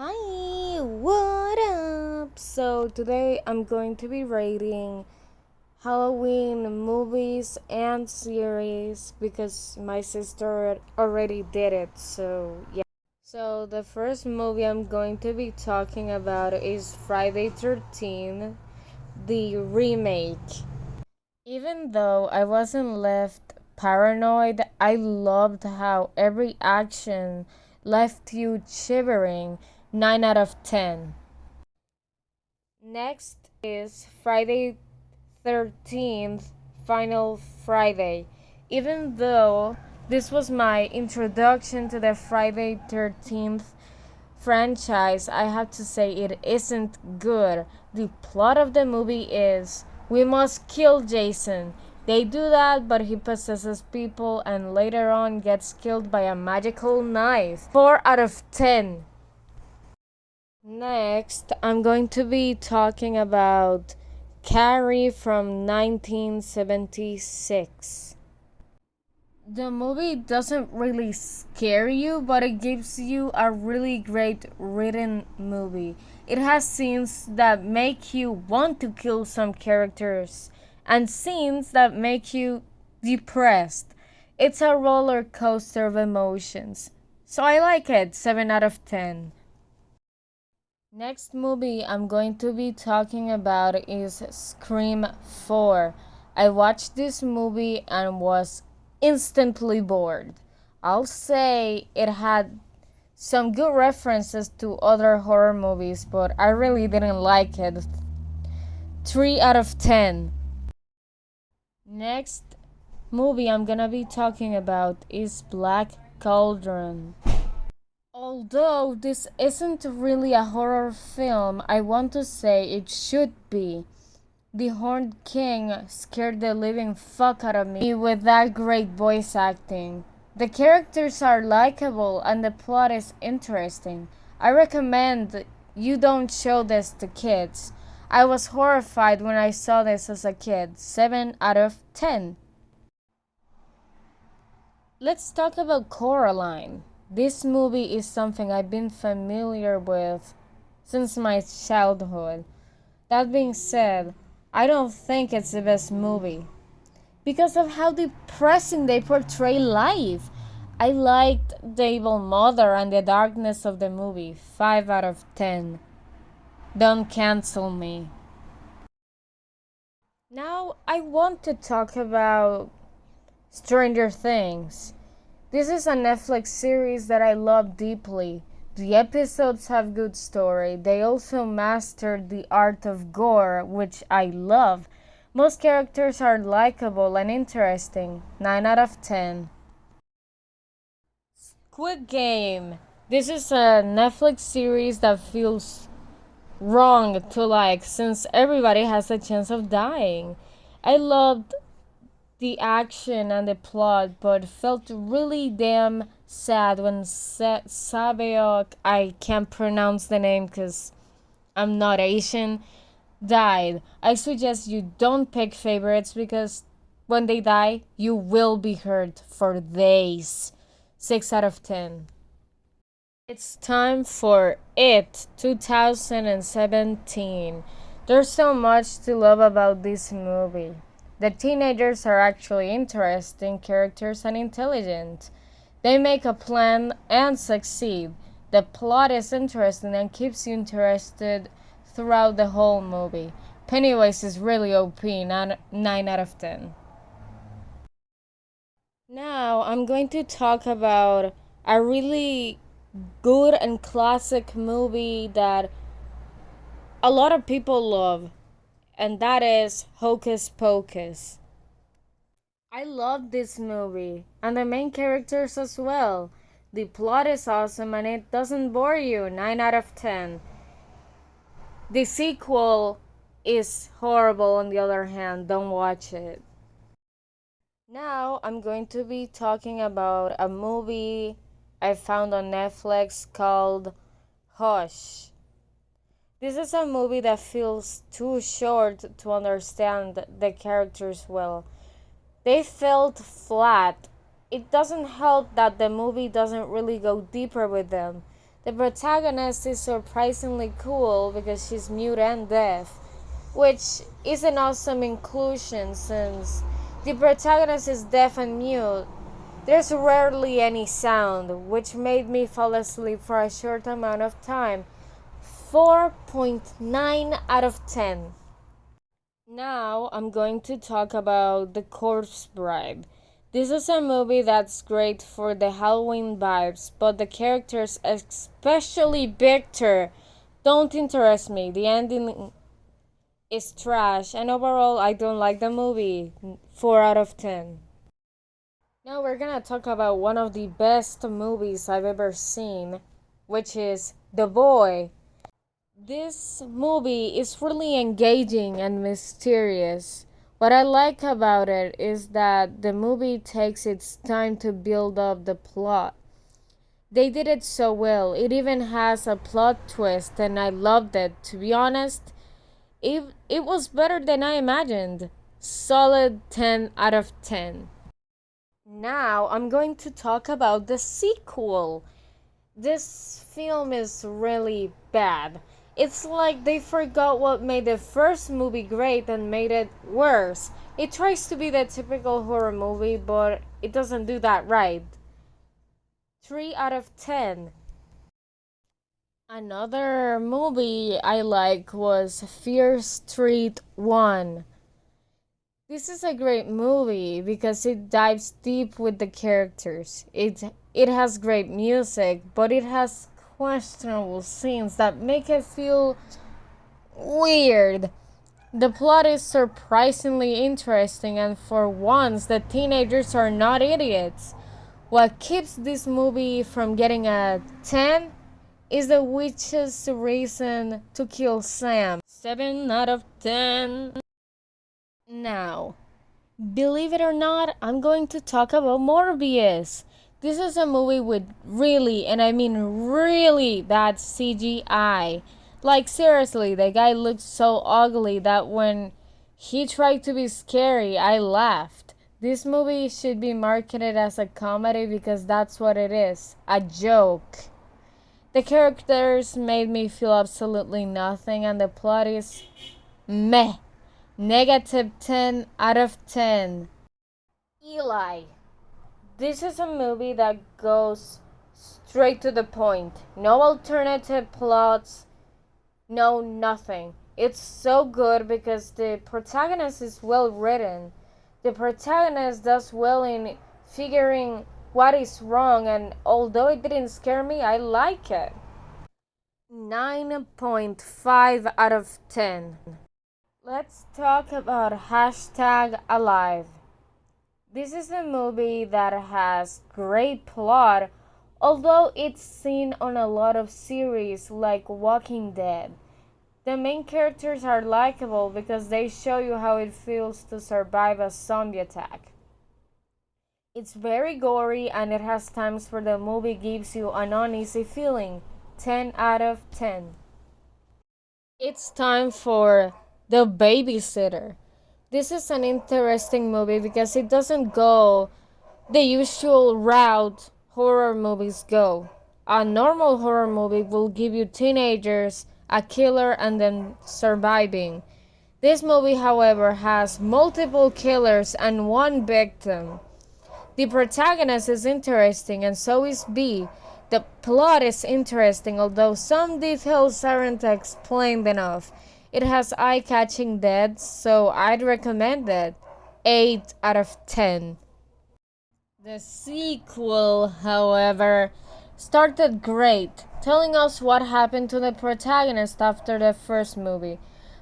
Hi, what up? So today I'm going to be rating Halloween movies and series because my sister already did it. So yeah. So the first movie I'm going to be talking about is Friday 13th, the remake. Even though I wasn't left paranoid, I loved how every action left you shivering. 9 out of 10. Next is Friday 13th, Final Friday. Even though this was my introduction to the Friday 13th franchise, I have to say it isn't good. The plot of the movie is we must kill Jason. They do that, but he possesses people and later on gets killed by a magical knife. 4 out of 10. Next, I'm going to be talking about Carrie from 1976. The movie doesn't really scare you, but it gives you a really great written movie. It has scenes that make you want to kill some characters and scenes that make you depressed. It's a roller coaster of emotions. So I like it, 7 out of 10. Next movie I'm going to be talking about is Scream 4. I watched this movie and was instantly bored. I'll say it had some good references to other horror movies, but I really didn't like it. 3 out of 10. Next movie I'm gonna be talking about is Black Cauldron. Although this isn't really a horror film, I want to say it should be. The Horned King scared the living fuck out of me with that great voice acting. The characters are likable and the plot is interesting. I recommend you don't show this to kids. I was horrified when I saw this as a kid. 7 out of 10. Let's talk about Coraline. This movie is something I've been familiar with since my childhood. That being said, I don't think it's the best movie because of how depressing they portray life. I liked the evil mother and the darkness of the movie. 5 out of 10. Don't cancel me. Now I want to talk about Stranger Things. This is a Netflix series that I love deeply. The episodes have good story. They also mastered the art of gore, which I love. Most characters are likable and interesting. 9 out of 10. Squid Game. This is a Netflix series that feels wrong to like since everybody has a chance of dying. I loved the action and the plot, but felt really damn sad when Sabeok, I can't pronounce the name because I'm not Asian, died. I suggest you don't pick favorites because when they die, you will be hurt for days. 6 out of 10. It's time for It 2017. There's so much to love about this movie. The teenagers are actually interesting characters and intelligent. They make a plan and succeed. The plot is interesting and keeps you interested throughout the whole movie. Pennywise is really OP, 9 out of 10. Now I'm going to talk about a really good and classic movie that a lot of people love, and that is Hocus Pocus. I love this movie, and the main characters as well. The plot is awesome and it doesn't bore you. 9 out of 10. The sequel is horrible on the other hand. Don't watch it. Now I'm going to be talking about a movie I found on Netflix called Hush. This is a movie that feels too short to understand the characters well. They felt flat. It doesn't help that the movie doesn't really go deeper with them. The protagonist is surprisingly cool because she's mute and deaf, which is an awesome inclusion since the protagonist is deaf and mute. There's rarely any sound, which made me fall asleep for a short amount of time. 4.9 out of 10. Now I'm going to talk about The Corpse Bride. This is a movie that's great for the Halloween vibes, but the characters, especially Victor, don't interest me. The ending is trash, and overall, I don't like the movie. 4 out of 10. Now we're gonna talk about one of the best movies I've ever seen, which is The Boy. This movie is really engaging and mysterious. What I like about it is that the movie takes its time to build up the plot. They did it so well. It even has a plot twist, and I loved it. To be honest, it was better than I imagined. Solid 10 out of 10. Now I'm going to talk about the sequel. This film is really bad. It's like they forgot what made the first movie great and made it worse. It tries to be the typical horror movie, but it doesn't do that right. 3 out of 10. Another movie I like was Fear Street 1. This is a great movie because it dives deep with the characters. It has great music, but it has questionable scenes that make it feel weird. The plot is surprisingly interesting, and for once, the teenagers are not idiots. What keeps this movie from getting a 10 is the witch's reason to kill Sam. 7 out of 10. Now, believe it or not, I'm going to talk about Morbius. This is a movie with really, and I mean really, bad CGI. Like, seriously, the guy looked so ugly that when he tried to be scary, I laughed. This movie should be marketed as a comedy because that's what it is, a joke. The characters made me feel absolutely nothing, and the plot is meh. Negative 10 out of 10. Eli. This is a movie that goes straight to the point. No alternative plots, no nothing. It's so good because the protagonist is well written. The protagonist does well in figuring what is wrong, and although it didn't scare me, I like it. 9.5 out of 10. Let's talk about hashtag Alive. This is a movie that has great plot, although it's seen on a lot of series like Walking Dead. The main characters are likable because they show you how it feels to survive a zombie attack. It's very gory and it has times where the movie gives you an uneasy feeling. 10 out of 10. It's time for The Babysitter. This is an interesting movie because it doesn't go the usual route horror movies go. A normal horror movie will give you teenagers, a killer, and then surviving. This movie, however, has multiple killers and one victim. The protagonist is interesting, and so is B. The plot is interesting, although some details aren't explained enough. It has eye-catching deaths, so I'd recommend it. 8 out of 10. The sequel, however, started great, telling us what happened to the protagonist after the first movie.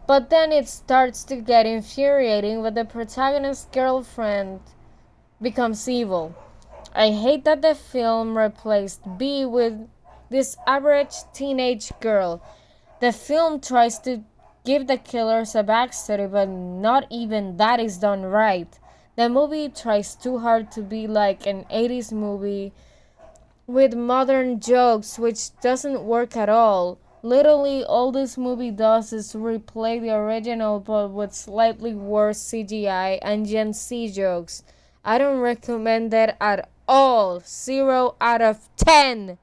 But then it starts to get infuriating when the protagonist's girlfriend becomes evil. I hate that the film replaced B with this average teenage girl. The film tries to give the killers a backstory, but not even that is done right. The movie tries too hard to be like an 80s movie with modern jokes, which doesn't work at all. Literally, all this movie does is replay the original but with slightly worse CGI and Gen Z jokes. I don't recommend it at all. 0 out of 10.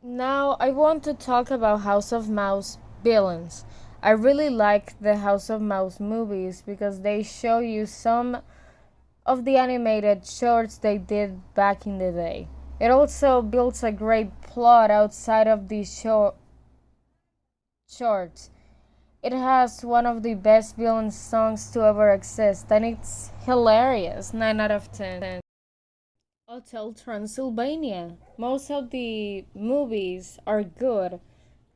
Now I want to talk about House of Mouse villains. I really like the House of Mouse movies because they show you some of the animated shorts they did back in the day. It also builds a great plot outside of these shorts. It has one of the best villain songs to ever exist, and it's hilarious. 9 out of 10. Hotel Transylvania. Most of the movies are good.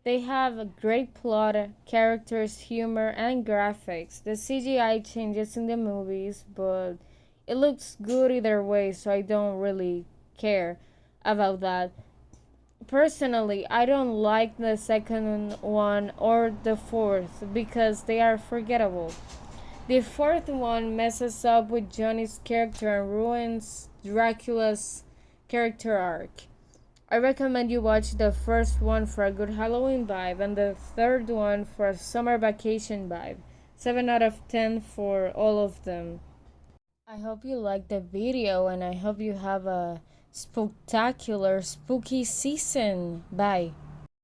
They have a great plot, characters, humor, and graphics. The CGI changes in the movies, but it looks good either way, so I don't really care about that. Personally, I don't like the second one or the fourth because they are forgettable. The fourth one messes up with Johnny's character and ruins Dracula's character arc. I recommend you watch the first one for a good Halloween vibe and the third one for a summer vacation vibe. 7 out of 10 for all of them. I hope you liked the video and I hope you have a spectacular spooky season. Bye.